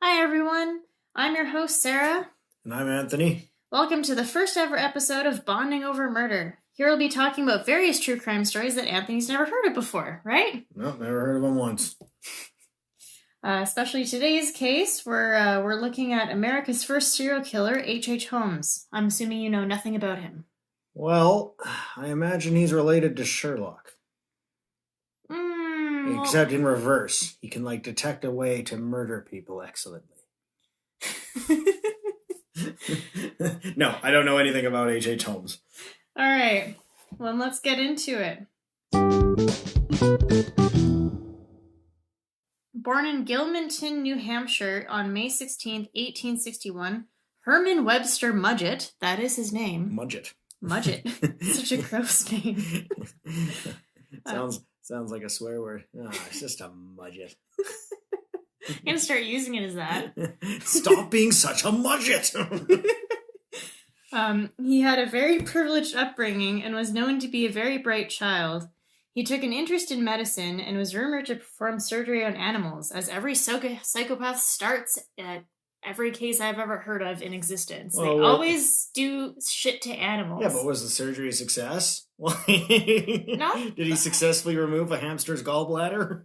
Hi everyone, I'm your host Sarah. And I'm Anthony. Welcome to the first ever episode of Bonding Over Murder. Here we'll be talking about various true crime stories that Anthony's never heard of before, right? No, never heard of them once. Especially today's case, we're looking at America's first serial killer, H.H. Holmes. I'm assuming you know nothing about him. Well, I imagine he's related to Sherlock. Except in reverse. He can, detect a way to murder people excellently. No, I don't know anything about H.H. Holmes. All right. Well, let's get into it. Born in Gilmanton, New Hampshire on May 16th, 1861, Hermann Webster Mudgett, that is his name. Mudgett. Such a gross name. Sounds like a swear word. Oh, it's just a mudget. I'm going to start using it as that. Stop being such a mudget! He had a very privileged upbringing and was known to be a very bright child. He took an interest in medicine and was rumored to perform surgery on animals, as every psychopath starts at every case I've ever heard of in existence. They always do shit to animals. Yeah, but was the surgery a success? No. Did he successfully remove a hamster's gallbladder?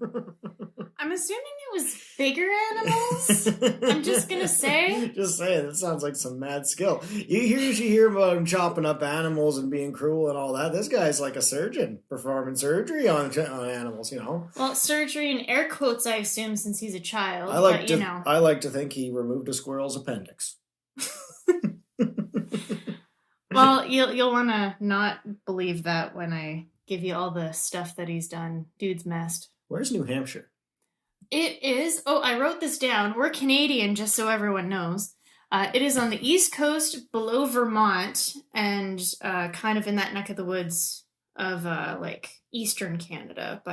I'm assuming it was bigger animals. I'm just going to say. Just saying, that sounds like some mad skill. You usually hear about him chopping up animals and being cruel and all that. This guy's like a surgeon performing surgery on animals, you know. Well, surgery in air quotes, I assume, since he's a child. I like to think he removed a squirrel's appendix. Well, you'll want to not believe that when I give you all the stuff that he's done. Dude's messed. Where's New Hampshire? It is... Oh, I wrote this down. We're Canadian, just so everyone knows. It is on the East Coast, below Vermont, and kind of in that neck of the woods of, Eastern Canada,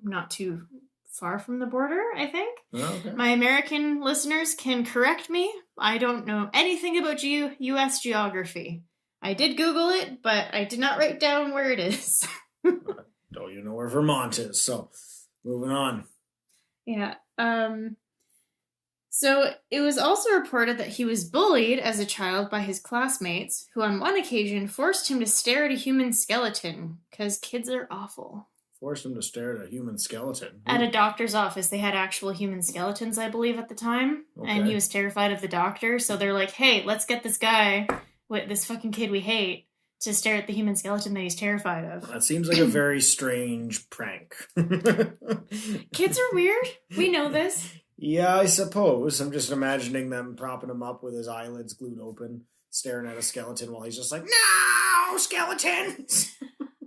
not too far from the border, I think. Oh, okay. My American listeners can correct me. I don't know anything about U.S. geography. I did Google it, but I did not write down where it is. Don't you know where Vermont is? So, moving on. Yeah. So it was also reported that he was bullied as a child by his classmates, who on one occasion forced him to stare at a human skeleton, because kids are awful. Forced him to stare at a human skeleton? At a doctor's office. They had actual human skeletons, I believe, at the time. Okay. And he was terrified of the doctor, so they're like, hey, let's get this guy... this fucking kid we hate, to stare at the human skeleton that he's terrified of. That seems like a very strange prank. Kids are weird. We know this. Yeah, I suppose. I'm just imagining them propping him up with his eyelids glued open, staring at a skeleton while he's just like, no, skeletons!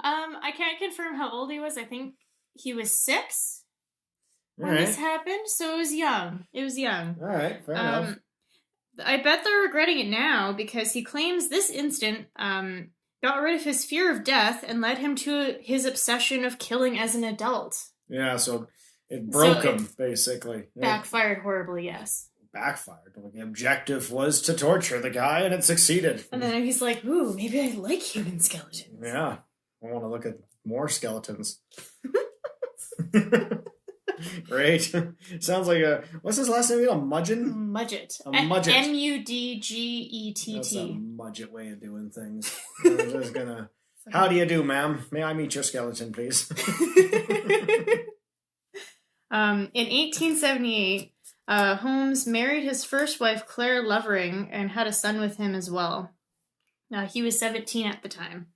I can't confirm how old he was. I think he was 6 when this happened, so it was young. All right, fair enough. I bet they're regretting it now, because he claims this incident got rid of his fear of death and led him to his obsession of killing as an adult. Yeah, so it broke him, basically. Backfired horribly, yes. Backfired. The objective was to torture the guy, and it succeeded. And then he's like, ooh, maybe I like human skeletons. Yeah, I want to look at more skeletons. Great. Sounds like what's his last name again? A Mudgett? Mudgett. A Mudgett. M-U-D-G-E-T-T. That's a Mudgett way of doing things. I'm just gonna... How do you do, ma'am? May I meet your skeleton, please? In 1878, Holmes married his first wife, Claire Lovering, and had a son with him as well. He was 17 at the time.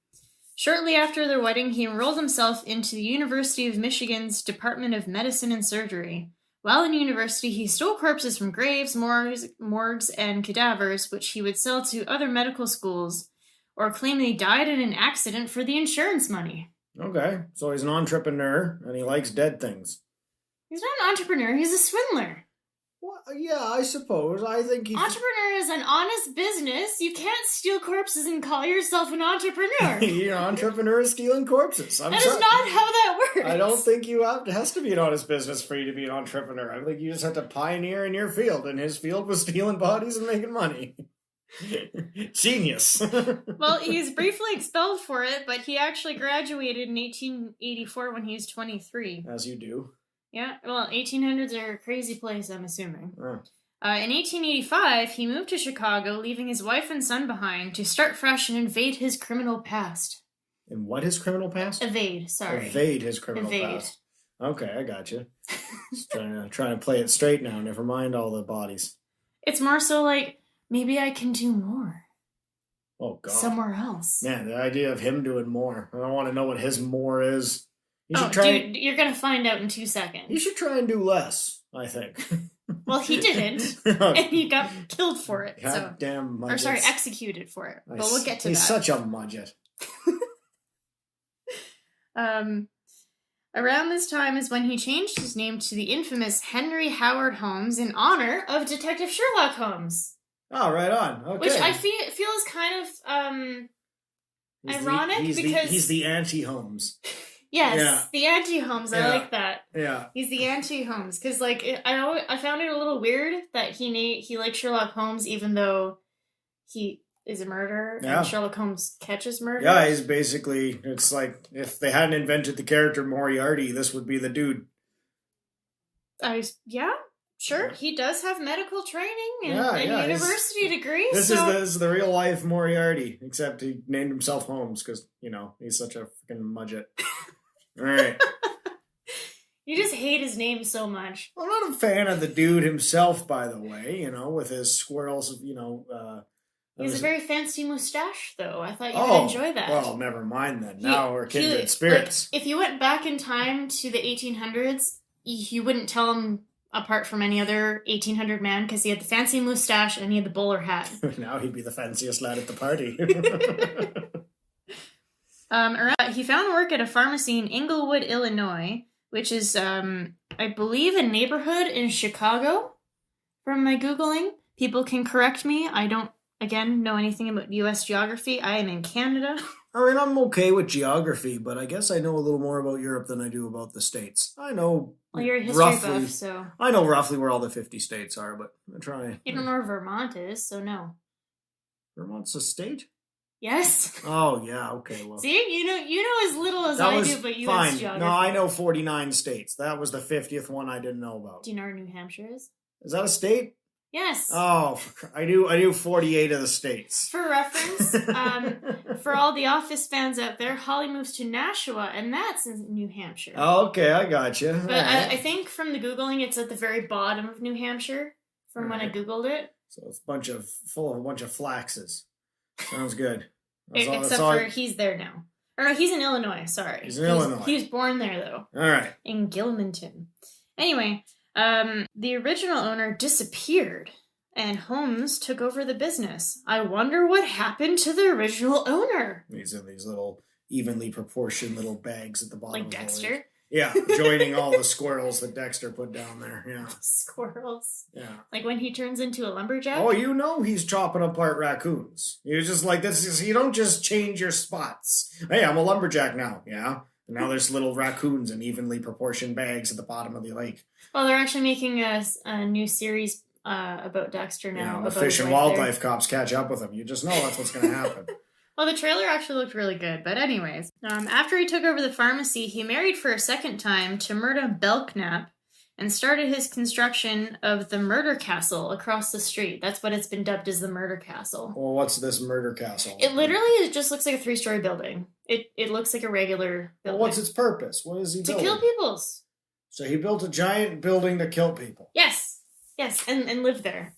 Shortly after their wedding, he enrolled himself into the University of Michigan's Department of Medicine and Surgery. While in university, he stole corpses from graves, morgues, and cadavers, which he would sell to other medical schools, or claim they died in an accident for the insurance money. Okay, so he's an entrepreneur, and he likes dead things. He's not an entrepreneur, he's a swindler. Well, yeah, I suppose. I think he... Entrepreneur is an honest business. You can't steal corpses and call yourself an entrepreneur. You're an entrepreneur stealing corpses. That is not how that works. I don't think it has to be an honest business for you to be an entrepreneur. I think you just have to pioneer in your field, and his field was stealing bodies and making money. Genius. Well, he was briefly expelled for it, but he actually graduated in 1884 when he was 23. As you do. Yeah, well, 1800s are a crazy place, I'm assuming. In 1885, he moved to Chicago, leaving his wife and son behind to start fresh and invade his criminal past. And what his criminal past? Evade His criminal past. Okay, I got you. Just trying to play it straight now. Never mind all the bodies. It's more so like, maybe I can do more. Oh, God. Somewhere else. Man, the idea of him doing more. I don't want to know what his more is. Dude, you're going to find out in 2 seconds. He should try and do less, I think. Well, he didn't, and he got killed for it. Goddamn Mudgett. Or sorry, executed for it. But we'll get to that. He's such a Mudgett. Around this time is when he changed his name to the infamous Henry Howard Holmes in honor of Detective Sherlock Holmes. Oh, right on. Okay. Which I feel is kind of ironic because he's the anti-Holmes. Yes, yeah. The anti-Holmes. I like that. Yeah, he's the anti-Holmes because I found it a little weird that he liked Sherlock Holmes even though he is a murderer and Sherlock Holmes catches murder. Yeah, he's basically, it's like if they hadn't invented the character Moriarty, this would be the dude. Sure. He does have medical training and university degree. This is the real life Moriarty, except he named himself Holmes because, he's such a freaking Mudgett. All right. You just hate his name so much. I'm not a fan of the dude himself, by the way, with his squirrels, He has a very fancy mustache, though. I thought you would enjoy that. Well, never mind then. Now we're kindred spirits. If you went back in time to the 1800s, you wouldn't tell him apart from any other 1800 man because he had the fancy mustache and he had the bowler hat. Now he'd be the fanciest lad at the party. He found work at a pharmacy in Englewood, Illinois, which is, I believe, a neighborhood in Chicago. From my Googling, people can correct me. I don't, again, know anything about U.S. geography. I am in Canada. I mean, I'm okay with geography, but I guess I know a little more about Europe than I do about the States. I know you're a history buff, so... I know roughly where all the 50 states are, but I try... You don't know where Vermont is, so no. Vermont's a state? Yes. Oh, yeah, okay, well... See, you know as little as I do, but U.S. geography. No, I know 49 states. That was the 50th one I didn't know about. Do you know where New Hampshire is? Is that a state? Yes. Oh, I knew 48 of the states. For reference, for all the Office fans out there, Holly moves to Nashua, and that's in New Hampshire. Oh, okay, I got you. But right. I think from the Googling, it's at the very bottom of New Hampshire, from when I Googled it. So it's full of a bunch of flaxes. Sounds good. Except for he's there now. Or no, he's in Illinois, sorry. He's in Illinois. He was born there, though. All right. In Gilmanton. Anyway... the original owner disappeared, and Holmes took over the business. I wonder what happened to the original owner. He's in these little evenly proportioned little bags at the bottom. Like Dexter? Yeah, joining all the squirrels that Dexter put down there. Yeah, squirrels. Yeah, like when he turns into a lumberjack. Oh, he's chopping apart raccoons. You're just like this. You don't just change your spots. Hey, I'm a lumberjack now. Yeah. And now there's little raccoons in evenly proportioned bags at the bottom of the lake. Well, they're actually making a new series about Dexter now. Yeah, the fish and wildlife cops catch up with him. You just know that's what's going to happen. Well, the trailer actually looked really good. But anyways, after he took over the pharmacy, he married for a second time to Myrta Belknap and started his construction of the Murder Castle across the street. That's what it's been dubbed as, the Murder Castle. Well, what's this Murder Castle? It literally just looks like a 3-story building. It looks like a regular building. Well, what's its purpose? What is he building? To kill peoples. So he built a giant building to kill people. Yes, and live there.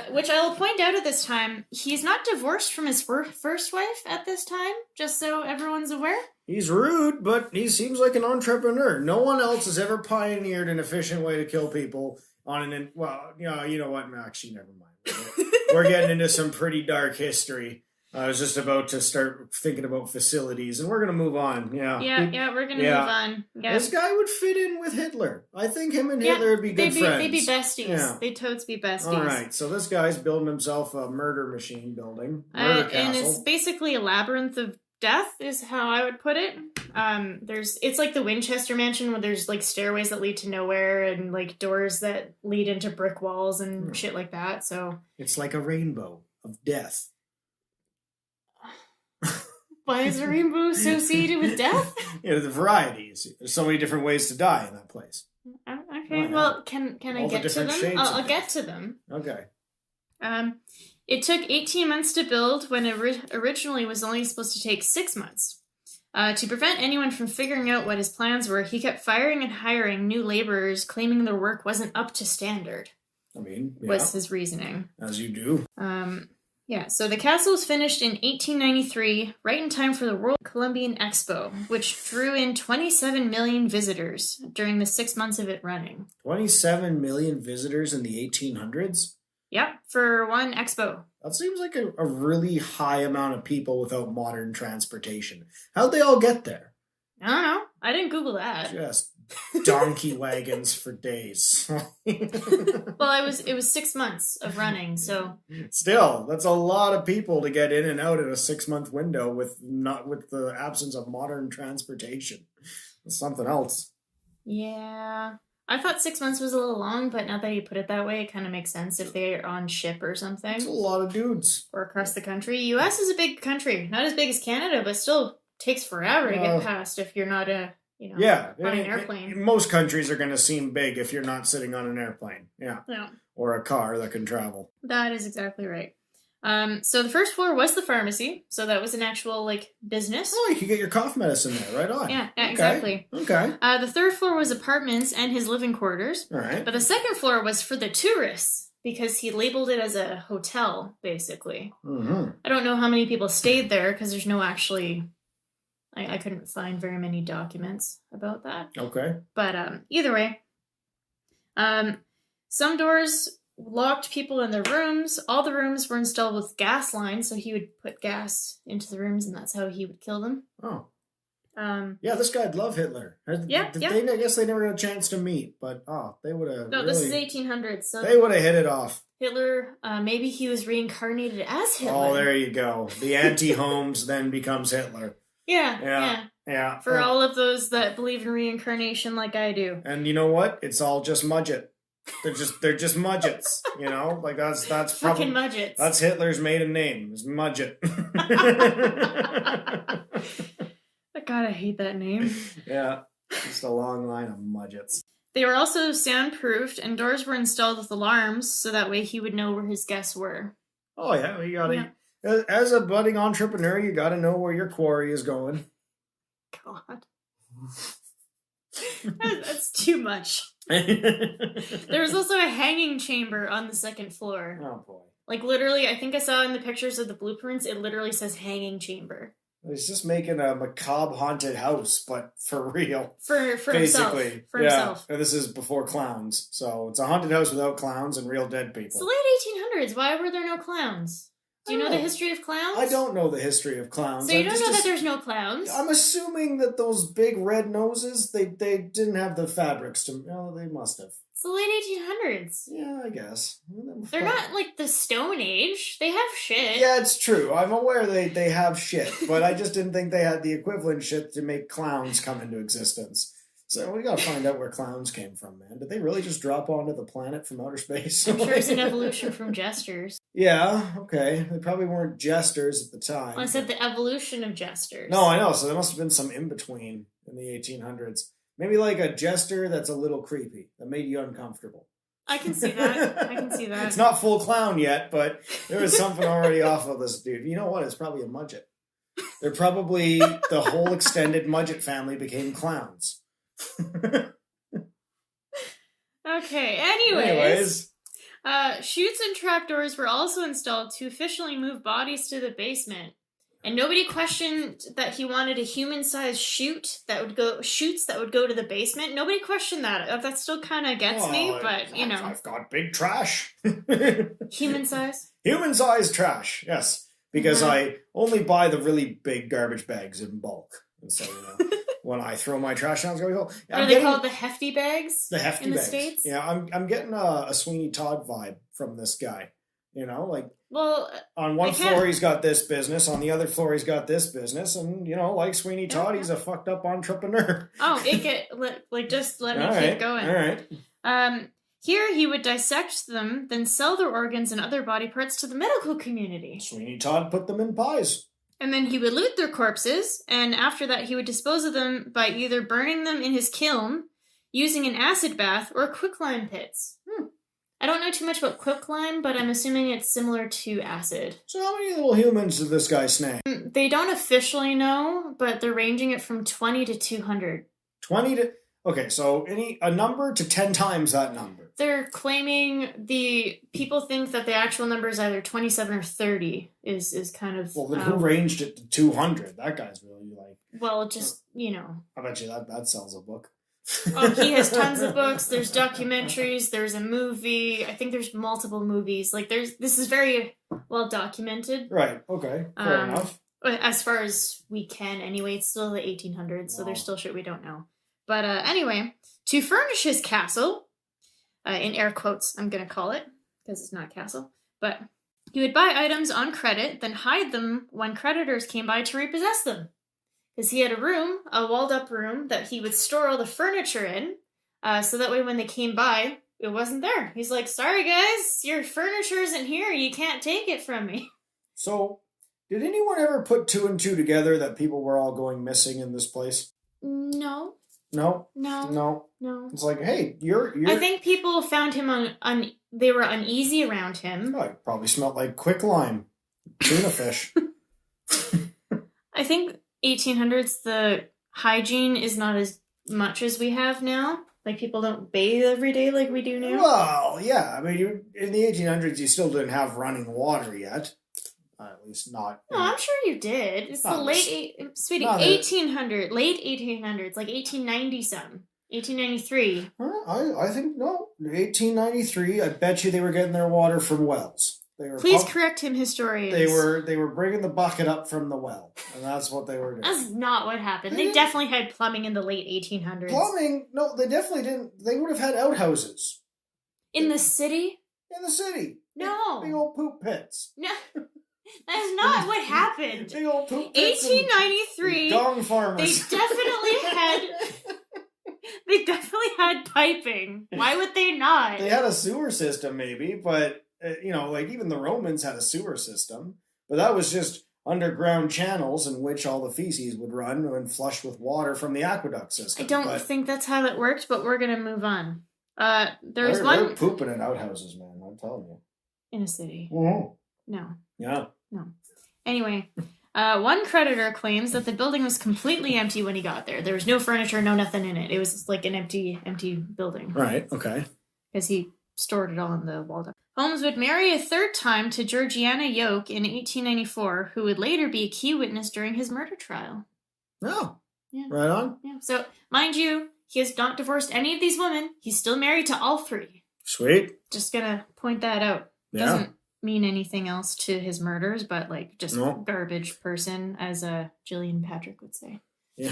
Which I will point out at this time, he's not divorced from his first wife at this time, just so everyone's aware. He's rude, but he seems like an entrepreneur. No one else has ever pioneered an efficient way to kill people on you know what? Actually, never mind. We're getting into some pretty dark history. I was just about to start thinking about facilities, and we're going to move on. Yeah, we're going to move on. Yeah. This guy would fit in with Hitler. I think him and Hitler would be good friends. They'd be besties. Yeah. They'd totes be besties. All right, so this guy's building himself a murder machine building. Murder castle. And it's basically a labyrinth of death, is how I would put it. It's like the Winchester Mansion, where there's like stairways that lead to nowhere and like doors that lead into brick walls and shit like that. So it's like a rainbow of death. Why is a rainbow associated with death? The varieties. There's so many different ways to die in that place. Okay, well, can I get to them? I'll get to them. Okay. It took 18 months to build when it originally was only supposed to take 6 months. To prevent anyone from figuring out what his plans were, he kept firing and hiring new laborers, claiming their work wasn't up to standard. I mean, yeah. Was his reasoning. As you do. Yeah, so the castle was finished in 1893, right in time for the World Columbian Expo, which drew in 27 million visitors during the 6 months of it running. 27 million visitors in the 1800s? Yep, for one expo. That seems like a really high amount of people without modern transportation. How'd they all get there? I don't know. I didn't Google that. Just donkey wagons for days. Well, it was 6 months of running, so still, that's a lot of people to get in and out in a 6-month window with the absence of modern transportation. It's something else. Yeah. I thought 6 months was a little long, but now that you put it that way, it kind of makes sense if they're on ship or something. It's a lot of dudes. Or across the country. U.S. is a big country. Not as big as Canada, but still takes forever to get past if you're not on an airplane. Most countries are going to seem big if you're not sitting on an airplane. Yeah. Or a car that can travel. That is exactly right. So the first floor was the pharmacy, so that was an actual, business. Oh, you could get your cough medicine there, right on. Yeah, exactly. Okay. The third floor was apartments and his living quarters. All right. But the second floor was for the tourists, because he labeled it as a hotel, basically. Mm-hmm. I don't know how many people stayed there, because there's no actually... I couldn't find very many documents about that. Okay. But either way, some doors locked people in their rooms. All the rooms were installed with gas lines, so he would put gas into the rooms, and that's how he would kill them. Oh. Yeah, this guy'd love Hitler. I guess they never got a chance to meet, but they would have. No, this is 1800s. So they would have hit it off. Hitler, maybe he was reincarnated as Hitler. Oh, there you go. The anti-Holmes then becomes Hitler. Yeah. For all of those that believe in reincarnation like I do. And you know what? It's all just Mudgett. They're just Mudgetts, that's fucking Mudgetts. That's Hitler's maiden name, is Mudgett. God, I hate that name. Yeah, just a long line of Mudgetts. They were also soundproofed, and doors were installed with alarms, so that way he would know where his guests were. Oh yeah, you gotta. Yeah. As a budding entrepreneur, you gotta know where your quarry is going. God. That's too much. There was also a hanging chamber on the second floor. Oh boy. Literally, I think I saw in the pictures of the blueprints, it literally says hanging chamber. He's just making a macabre haunted house, but for real. For himself. For himself. This is before clowns. So it's a haunted house without clowns and real dead people. It's the late 1800s. Why were there no clowns? Do you know the history of clowns? I don't know the history of clowns. So you don't know that there's no clowns? I'm assuming that those big red noses, they didn't have the fabrics to... they must have. It's the late 1800s. Yeah, I guess. They're not like the Stone Age. They have shit. Yeah, it's true. I'm aware they have shit, but I just didn't think they had the equivalent shit to make clowns come into existence. So we gotta find out where clowns came from, man. Did they really just drop onto the planet from outer space? I'm sure it's an evolution from jesters. Yeah, okay. They probably weren't jesters at the time. Well, I said the evolution of jesters. No, I know. So there must have been some in-between in the 1800s. Maybe like a jester that's a little creepy, that made you uncomfortable. I can see that. It's not full clown yet, but there was something already off of this dude. You know what? It's probably a Mudgett. They're probably, the whole extended Mudgett family became clowns. Okay, anyways. Chutes and trapdoors were also installed to officially move bodies to the basement. And nobody questioned that he wanted a human-sized chutes that would go to the basement. Nobody questioned that. That still kind of gets me, but, I've got big trash. Human-size? Human-sized trash, yes. Because I only buy the really big garbage bags in bulk. And so, when I throw my trash out, it's going to go... Are they called the hefty bags? The hefty in bags. The States? Yeah, I'm getting a Sweeney Todd vibe from this guy. Well, on one floor he's got this business, on the other floor he's got this business, and like Sweeney Todd, he's a fucked up entrepreneur. Oh, just let me keep going. All right. Here he would dissect them, then sell their organs and other body parts to the medical community. Sweeney Todd put them in pies. And then he would loot their corpses, and after that he would dispose of them by either burning them in his kiln, using an acid bath, or quicklime pits. I don't know too much about quicklime, but I'm assuming it's similar to acid. So how many little humans did this guy snag? They don't officially know, but they're ranging it from 20 to 200. 20 to... Okay, so a number to 10 times that number. They're claiming people think that the actual number is either 27 or 30 is kind of... Well, then who ranged it to 200? That guy's really like... Well, just, I bet you that sells a book. Oh, he has tons of books. There's documentaries. There's a movie. I think there's multiple movies. Like, this is very well documented. Right, okay, fair enough. As far as we can, anyway. It's still the 1800s, so there's still shit we don't know. But anyway, to furnish his castle, in air quotes, I'm going to call it, because it's not castle, but he would buy items on credit, then hide them when creditors came by to repossess them. Because he had a walled-up room, that he would store all the furniture in, so that way when they came by, it wasn't there. He's like, sorry guys, your furniture isn't here, you can't take it from me. So, did anyone ever put 2 and 2 together that people were all going missing in this place? No. No? No. It's like, hey, you're... I think people found him they were uneasy around him. Oh, it probably smelled like quicklime. Tuna fish. I think 1800s, the hygiene is not as much as we have now. Like, people don't bathe every day like we do now. Well, yeah. I mean, in the 1800s, you still didn't have running water yet. At least not. No, I'm sure you did. It's the late 1800s, late 1800s, like 1890-some. 1893. I think, no. 1893, I bet you they were getting their water from wells. Please correct him, historians. They were bringing the bucket up from the well, and that's what they were doing. That's not what happened. They definitely had plumbing in the late 1800s. Plumbing? No, they definitely didn't. They would have had outhouses. In the city? In the city. No. Big old poop pits. No. That's not what happened. Big old poop pits. 1893. Dong farmers. They definitely had piping. Why would they not? They had a sewer system, maybe, but like even the Romans had a sewer system, but that was just underground channels in which all the feces would run and flush with water from the aqueduct system. I don't think that's how that worked, but we're gonna move on. They're pooping in outhouses, man. I'm telling you. In a city. Mm-hmm. No. Yeah. No. Anyway, one creditor claims that the building was completely empty when he got there. There was no furniture, no nothing in it. It was like an empty building. Right. Okay. Because he stored it all in the wall. Holmes would marry a third time to Georgiana Yoke in 1894, who would later be a key witness during his murder trial. Oh. Yeah. Right on. Yeah. So, mind you, he has not divorced any of these women. He's still married to all 3. Sweet. Just gonna point that out. Yeah. Doesn't mean anything else to his murders, but like just garbage person, as Gillian Patrick would say. Yeah.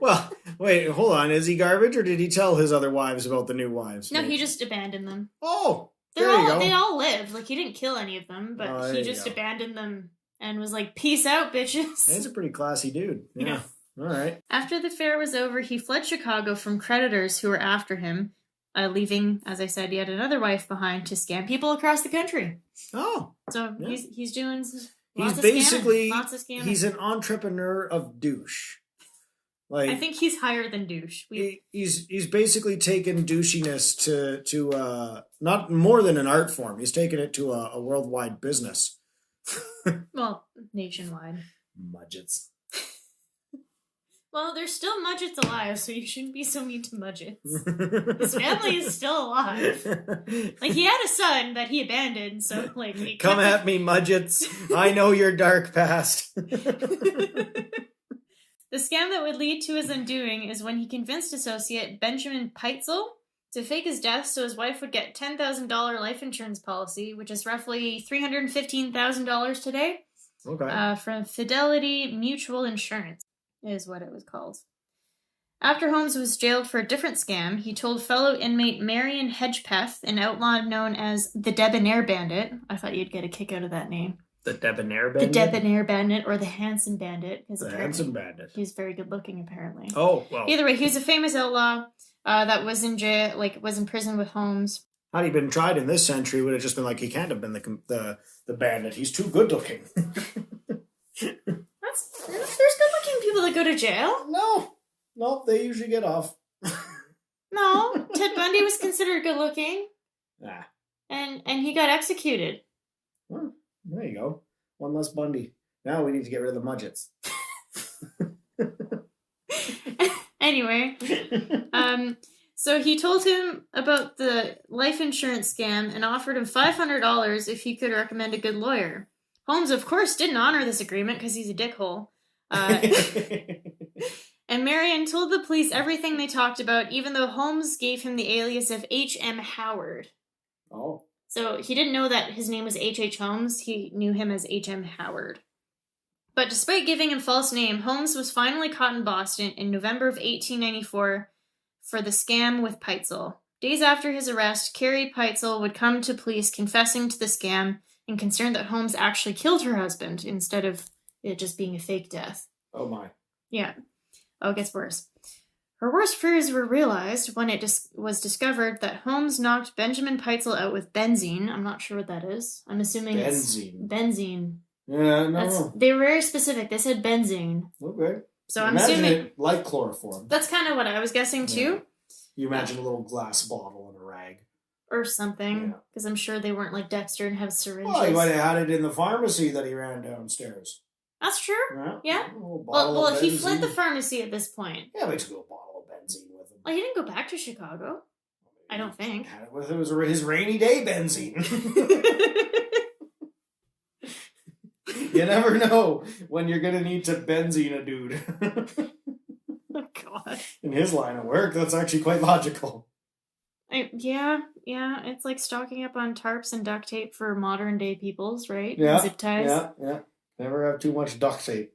Well, wait, hold on. Is he garbage, or did he tell his other wives about the new wives? No, he just abandoned them. Oh, They all lived. Like, he didn't kill any of them, but he just abandoned them and was like, peace out, bitches. He's a pretty classy dude. Yeah. All right. After the fair was over, he fled Chicago from creditors who were after him, leaving, as I said, he had another wife behind to scam people across the country. Oh. So he's doing lots of scamming. He's an entrepreneur of douche. Like, I think he's higher than douche. He's basically taken douchiness to not more than an art form. He's taken it to a worldwide business. Well, nationwide. Mudgetts. Well, there's still Mudgetts alive, so you shouldn't be so mean to Mudgetts. His family is still alive. Like, he had a son that he abandoned, so, like... Come at me, Mudgetts. I know your dark past. The scam that would lead to his undoing is when he convinced associate Benjamin Peitzel to fake his death so his wife would get $10,000 life insurance policy, which is roughly $315,000 today. Okay. From Fidelity Mutual Insurance is what it was called. After Holmes was jailed for a different scam, he told fellow inmate Marion Hedgepeth, an outlaw known as the Debonair Bandit. I thought you'd get a kick out of that name. The Debonair Bandit? The Debonair Bandit, or the Handsome Bandit. The Handsome Bandit. He's very good looking, apparently. Oh, well. Either way, he was a famous outlaw that was in jail, was in prison with Holmes. Had he been tried in this century, would have just been like, he can't have been the bandit. He's too good looking. There's good looking people that go to jail. No, they usually get off. No, Ted Bundy was considered good looking. Ah. And he got executed. Well, there you go. One less Bundy. Now we need to get rid of the Mudgetts. Anyway, so he told him about the life insurance scam and offered him $500 if he could recommend a good lawyer. Holmes, of course, didn't honor this agreement because he's a dickhole. And Marion told the police everything they talked about, even though Holmes gave him the alias of H.M. Howard. Oh. So he didn't know that his name was H.H. Holmes. He knew him as H.M. Howard. But despite giving him false name, Holmes was finally caught in Boston in November of 1894 for the scam with Peitzel. Days after his arrest, Carrie Peitzel would come to police confessing to the scam and concerned that Holmes actually killed her husband instead of it just being a fake death. Oh my. Yeah. Oh, it gets worse. Her worst fears were realized when it was discovered that Holmes knocked Benjamin Peitzel out with benzene. I'm not sure what that is. I'm assuming it's benzene. Yeah, no. They were very specific. They said benzene. Okay. So I'm assuming it like chloroform. That's kind of what I was guessing too. You imagine a little glass bottle and a rag. Or something. Because I'm sure they weren't like Dexter and have syringes. Well, he might have had it in the pharmacy that he ran downstairs. That's true. Yeah. Well, he fled the pharmacy at this point. Yeah, but he took a bottle of benzene with him. Well, he didn't go back to Chicago. I don't think. Had it with him. It was his rainy day benzene. You never know when you're going to need to benzene a dude. Oh, God. In his line of work, that's actually quite logical. Yeah. It's like stocking up on tarps and duct tape for modern day peoples, right? Yeah. And zip ties. Yeah. Never have too much duct tape.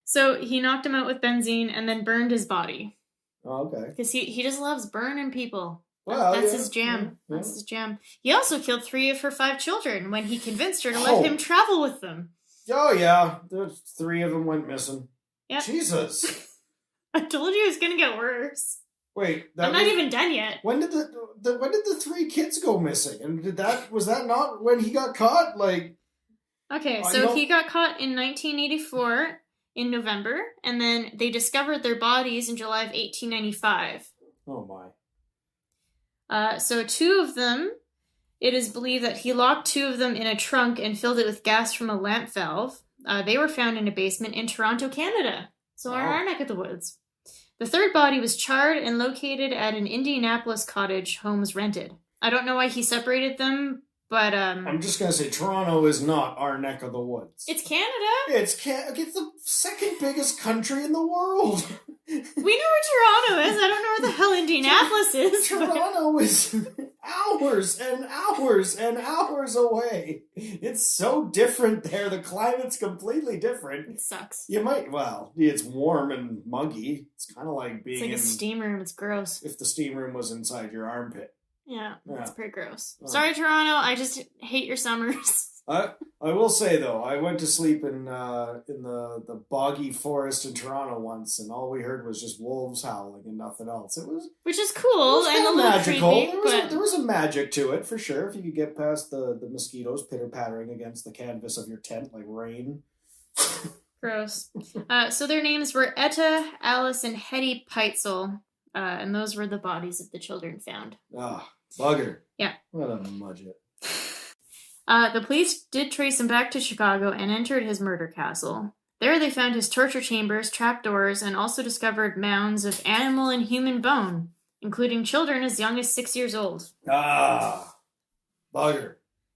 So he knocked him out with benzene and then burned his body. Oh, okay. Because he just loves burning people. Well, That's his jam. Yeah. That's his jam. He also killed 3 of her 5 children when he convinced her to let him travel with them. Oh, yeah. There's 3 of them went missing. Yep. Jesus. I told you it was going to get worse. Wait. I'm not even done yet. When did the 3 kids go missing? And was that not when he got caught? Okay, so he got caught in 1984 in November, and then they discovered their bodies in July of 1895. Oh, my. So 2 of them, it is believed that he locked 2 of them in a trunk and filled it with gas from a lamp valve. They were found in a basement in Toronto, Canada. So our neck of the woods. The 3rd body was charred and located at an Indianapolis cottage Holmes rented. I don't know why he separated them, but I'm just going to say Toronto is not our neck of the woods. It's Canada. It's the second biggest country in the world. We know where Toronto is. I don't know where the hell Indianapolis is. Toronto is hours and hours and hours away. It's so different there. The climate's completely different. It sucks. It's warm and muggy. It's kind of like being It's like a steam room. It's gross. If the steam room was inside your armpit. Yeah. It's pretty gross. Sorry, Toronto. I just hate your summers. I will say though, I went to sleep in the boggy forest in Toronto once, and all we heard was just wolves howling and nothing else. Which is cool and a little magical. Creepy, There was a magic to it for sure. If you could get past the mosquitoes pitter pattering against the canvas of your tent like rain. Gross. So their names were Etta, Alice, and Hetty Peitzel, and those were the bodies of the children found. Ah, bugger. Yeah. What a Mudgett. The police did trace him back to Chicago and entered his murder castle. There they found his torture chambers, trapdoors, and also discovered mounds of animal and human bone, including children as young as 6 years old. Ah, bugger.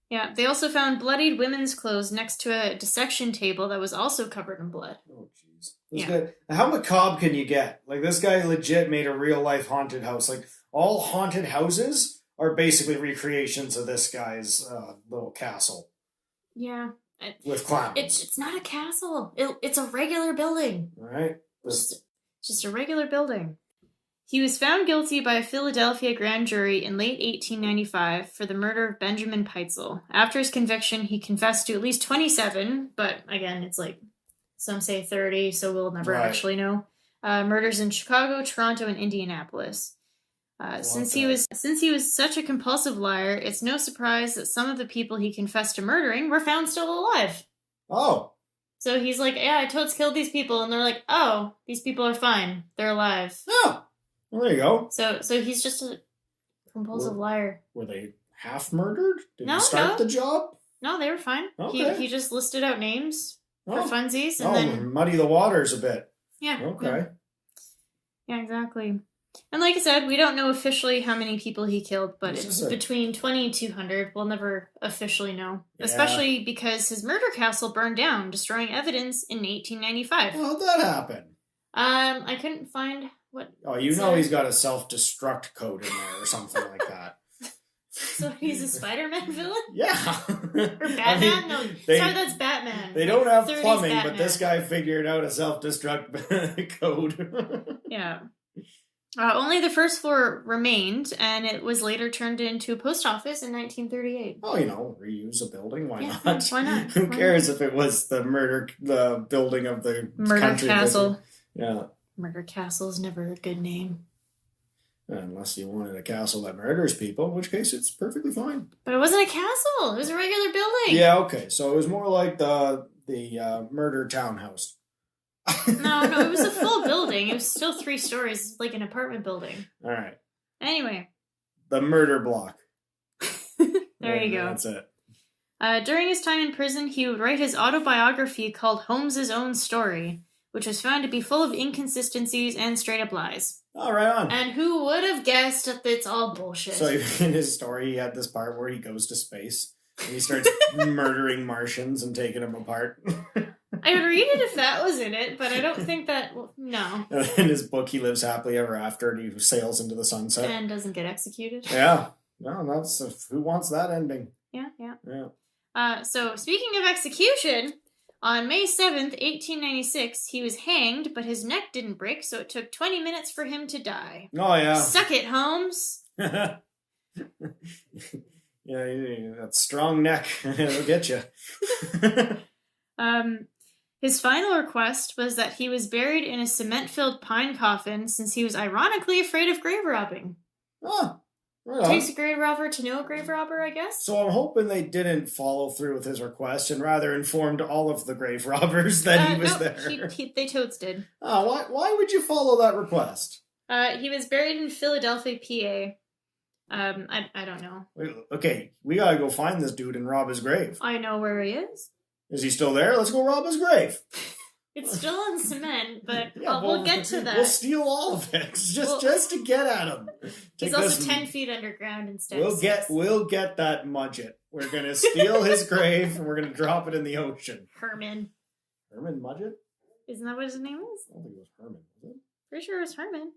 Yeah, they also found bloodied women's clothes next to a dissection table that was also covered in blood. Oh, jeez. How macabre can you get? Like, this guy legit made a real-life haunted house. Like, all haunted houses are basically recreations of this guy's little castle. Yeah. With clowns. It's not a castle. It's a regular building. All right. It's just a regular building. He was found guilty by a Philadelphia grand jury in late 1895 for the murder of Benjamin Peitzel. After his conviction, he confessed to at least 27, but again, it's like some say 30, so we'll never actually know. Murders in Chicago, Toronto, and Indianapolis. Since he was such a compulsive liar, it's no surprise that some of the people he confessed to murdering were found still alive. Oh. So he's like, yeah, I totes killed these people. And they're like, oh, these people are fine. They're alive. Oh, well, there you go. So he's just a compulsive liar. Were they half murdered? Did No, he start the job? No, they were fine. Okay. He just listed out names for funsies. And then muddy the waters a bit. Yeah. Okay. Yeah, exactly. And like I said, we don't know officially how many people he killed, but it's between 20 and 200. We'll never officially know. Yeah. Especially because his murder castle burned down, destroying evidence in 1895. How'd that happen? I couldn't find what... Oh, you know he's got a self-destruct code in there or something like that. So he's a Spider-Man villain? Yeah. Or Batman? Sorry, that's Batman. They don't have plumbing, Batman. But this guy figured out a self-destruct code. Yeah. Only the first floor remained, and it was later turned into a post office in 1938. Oh, reuse a building. Why not? Why not? Who cares if it was the building of the murder castle? Yeah. Murder castle is never a good name. Unless you wanted a castle that murders people, in which case it's perfectly fine. But it wasn't a castle. It was a regular building. Yeah, okay. So it was more like the murder townhouse. No, it was a full building. It was still 3 stories, like an apartment building. All right. Anyway. The murder block. There you go. That's it. During his time in prison, he would write his autobiography called Holmes's Own Story, which was found to be full of inconsistencies and straight-up lies. Oh, right on. And who would have guessed that it's all bullshit? So in his story, he had this part where he goes to space, and he starts murdering Martians and taking them apart. I would read it if that was in it, but I don't think that... No. In his book, he lives happily ever after, and he sails into the sunset. And doesn't get executed. Yeah. No, that's... Who wants that ending? Yeah. So, speaking of execution, on May 7th, 1896, he was hanged, but his neck didn't break, so it took 20 minutes for him to die. Oh, yeah. Suck it, Holmes! Yeah, that strong neck. It'll get you. His final request was that he was buried in a cement-filled pine coffin, since he was ironically afraid of grave robbing. Oh, right on. Takes a grave robber to know a grave robber, I guess. So I'm hoping they didn't follow through with his request and rather informed all of the grave robbers that he was there. They totes did. Oh, why would you follow that request? He was buried in Philadelphia, PA. I don't know. Okay, we gotta go find this dude and rob his grave. I know where he is. Is he still there? Let's go rob his grave. It's still on cement, but we'll get to that. We'll steal all of it just to get at him. He's also 10 feet underground instead. We'll get that Mudgett. We're gonna steal his grave and we're gonna drop it in the ocean. Herman Mudgett? Isn't that what his name is? I don't think it was Herman, was it? Pretty sure it was Herman.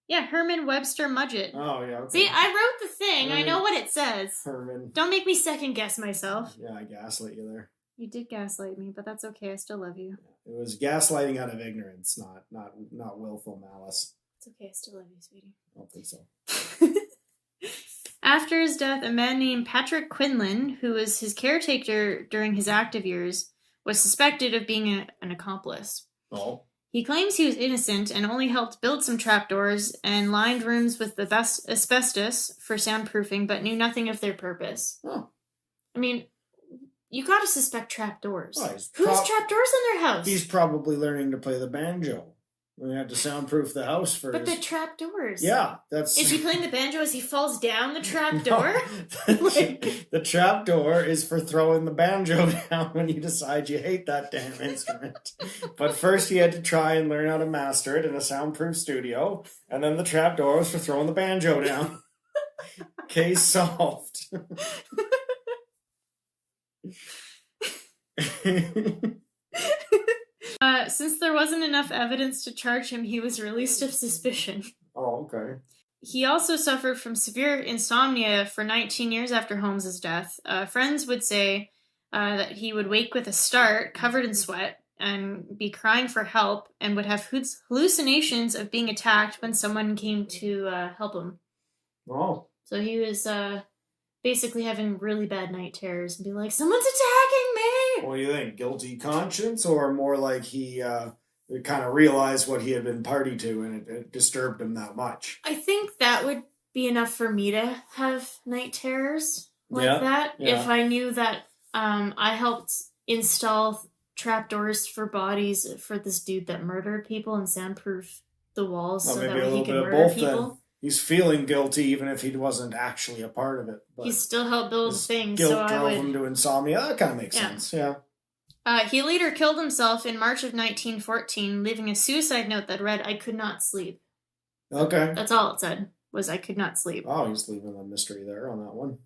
Yeah, Herman Webster Mudgett. Oh, yeah, okay. See, I wrote the thing. Herman, I know what it says. Herman. Don't make me second guess myself. Yeah, I gaslit you there. You did gaslight me, but that's okay. I still love you. It was gaslighting out of ignorance, not willful malice. It's okay. I still love you, sweetie. I don't think so. After his death, a man named Patrick Quinlan, who was his caretaker during his active years, was suspected of being an accomplice. Oh. He claims he was innocent and only helped build some trapdoors and lined rooms with the asbestos for soundproofing, but knew nothing of their purpose. Oh. I mean, you gotta suspect trapdoors. Oh, Who has trapdoors in their house? He's probably learning to play the banjo. We had to soundproof the house first. But the trapdoors. Yeah, that's... Is he playing the banjo as he falls down the trapdoor? The trapdoor is for throwing the banjo down when you decide you hate that damn instrument. But first he had to try and learn how to master it in a soundproof studio, and then the trapdoor was for throwing the banjo down. Case solved. Since there wasn't enough evidence to charge him, he was released of suspicion. Oh, okay. He also suffered from severe insomnia for 19 years after Holmes's death. Friends would say that he would wake with a start, covered in sweat, and be crying for help, and would have hallucinations of being attacked when someone came to help him. Oh. So he was basically having really bad night terrors and be like, someone's attacking me! What do you think? Guilty conscience, or more like he kind of realized what he had been party to and it disturbed him that much? I think that would be enough for me to have night terrors like that. Yeah. If I knew that I helped install trapdoors for bodies for this dude that murdered people and soundproof the walls so that way he could murder people. Then. He's feeling guilty even if he wasn't actually a part of it. But he still helped build things. Guilt drove him to insomnia. That kind of makes sense, yeah. He later killed himself in March of 1914, leaving a suicide note that read, "I could not sleep." Okay. That's all it said, was "I could not sleep." Oh, he's leaving a mystery there on that one.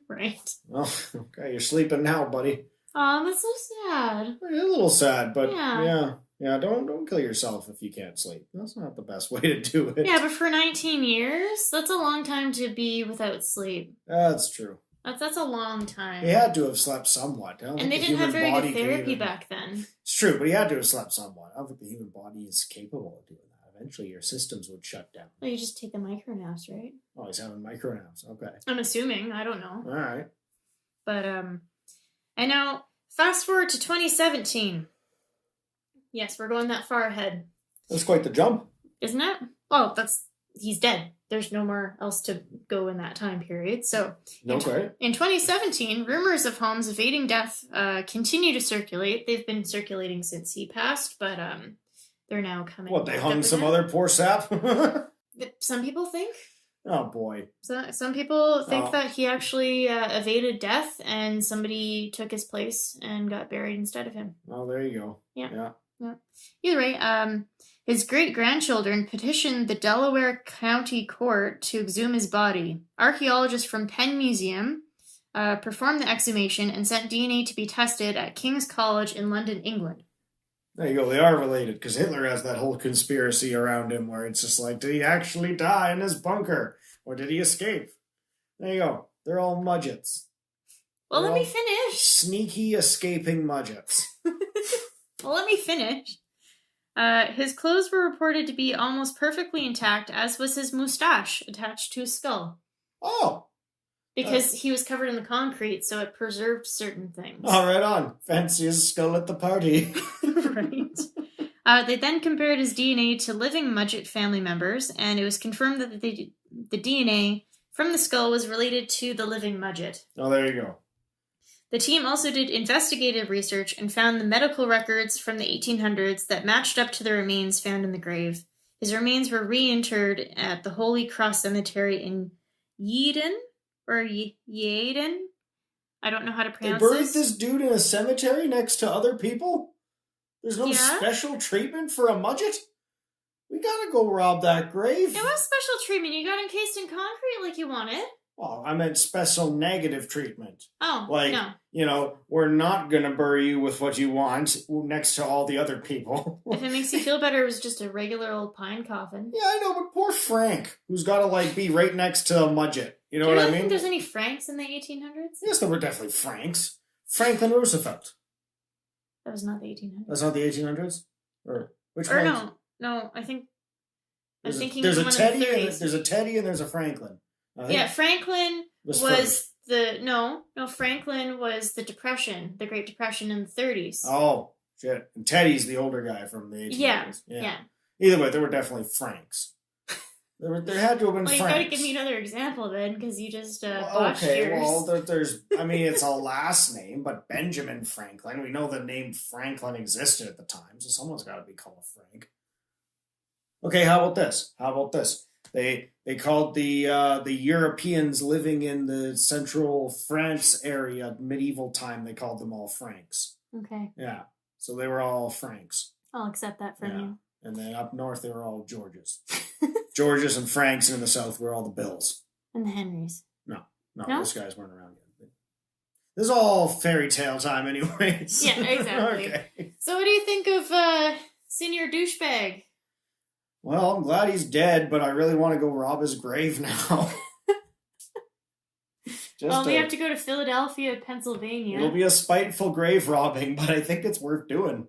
Right. Oh, okay, you're sleeping now, buddy. Oh, that's so sad. A little sad, but yeah, don't kill yourself if you can't sleep. That's not the best way to do it. Yeah, but for 19 years, that's a long time to be without sleep. That's true. That's a long time. He had to have slept somewhat. And they didn't have very good therapy back then. It's true, but he had to have slept somewhat. I don't think the human body is capable of doing that. Eventually, your systems would shut down. Well, you just take the micronaps, right? Oh, he's having micronaps. Okay. I'm assuming. I don't know. All right. But, and now, fast forward to 2017. Yes, we're going that far ahead. That's quite the jump. Isn't it? Well, he's dead. There's no more else to go in that time period. So, in 2017, rumors of Holmes evading death continue to circulate. They've been circulating since he passed, but they're now coming. What, they hung some other poor sap? Some people think. Oh, boy. So, some people think that he actually evaded death and somebody took his place and got buried instead of him. Oh, there you go. Yeah. Either way, his great-grandchildren petitioned the Delaware County Court to exhume his body. Archaeologists from Penn Museum performed the exhumation and sent DNA to be tested at King's College in London, England. There you go. They are related, because Hitler has that whole conspiracy around him where it's just like, did he actually die in his bunker? Or did he escape? There you go. They're all Mudgetts. Well, let me finish. Sneaky escaping Mudgetts. Well, let me finish. His clothes were reported to be almost perfectly intact, as was his mustache attached to his skull. Oh. Because he was covered in the concrete, so it preserved certain things. Oh, right on. Fancy his skull at the party. Right. They then compared his DNA to living Mudgett family members, and it was confirmed that the DNA from the skull was related to the living Mudgett. Oh, there you go. The team also did investigative research and found the medical records from the 1800s that matched up to the remains found in the grave. His remains were reinterred at the Holy Cross Cemetery in Yeadon, or Yeadon? I don't know how to pronounce this. They buried this dude in a cemetery next to other people? There's no Yeah. special treatment for a Mudgett? We gotta go rob that grave. It was special treatment. You got encased in concrete like you wanted. Oh, I meant special negative treatment. Oh, like, no. You know, we're not going to bury you with what you want next to all the other people. If it makes you feel better, it was just a regular old pine coffin. Yeah, I know, but poor Frank, who's got to, like, be right next to a Mudgett. You know what I mean? Do you think there's any Franks in the 1800s? Yes, there were definitely Franks. Franklin Roosevelt. That was not the 1800s. That's not the 1800s? Or which or one? No, I think... There's a Teddy, there's a Teddy, and there's a Franklin. Yeah, Franklin was Franklin was the Depression, the Great Depression in the 30s. Oh, shit. And Teddy's the older guy from the 1800s. Yeah. Either way, there were definitely Franks. There had to have been Franks. Well, you gotta give me another example then, because you just botched yours. Well, there's, I mean, it's a last name, but Benjamin Franklin. We know the name Franklin existed at the time, so someone's got to be called Frank. Okay, how about this? They called the Europeans living in the central France area, medieval time, they called them all Franks. Okay. Yeah. So they were all Franks. I'll accept that from you. And then up north they were all Georges. Georges and Franks, and in the south were all the Bills. And the Henrys. No, those guys weren't around yet. This is all fairy tale time anyways. Yeah, exactly. Okay. So what do you think of Senior Douchebag? Well, I'm glad he's dead, but I really want to go rob his grave now. We have to go to Philadelphia, Pennsylvania. It'll be a spiteful grave robbing, but I think it's worth doing.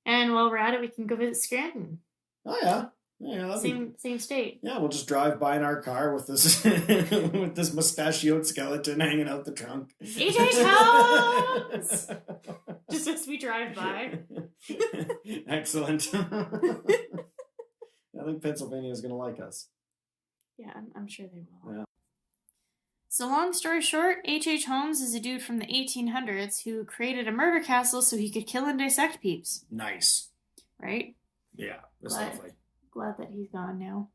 And while we're at it, we can go visit Scranton. Oh, yeah. Yeah, same state. Yeah, we'll just drive by in our car with this with this mustachioed skeleton hanging out the trunk. AJ Holmes! Just as we drive by. Excellent. I think Pennsylvania is going to like us. Yeah, I'm sure they will. Yeah. So long story short, H.H. Holmes is a dude from the 1800s who created a murder castle so he could kill and dissect peeps. Nice. Right? Yeah, that's lovely. Glad that he's gone now.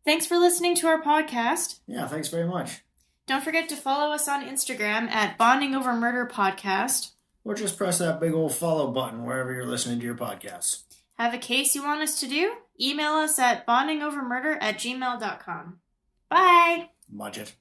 Thanks for listening to our podcast. Yeah, thanks very much. Don't forget to follow us on Instagram at bondingovermurderpodcast. Or just press that big old follow button wherever you're listening to your podcasts. Have a case you want us to do? Email us at bondingovermurder@gmail.com. Bye! Mudgett.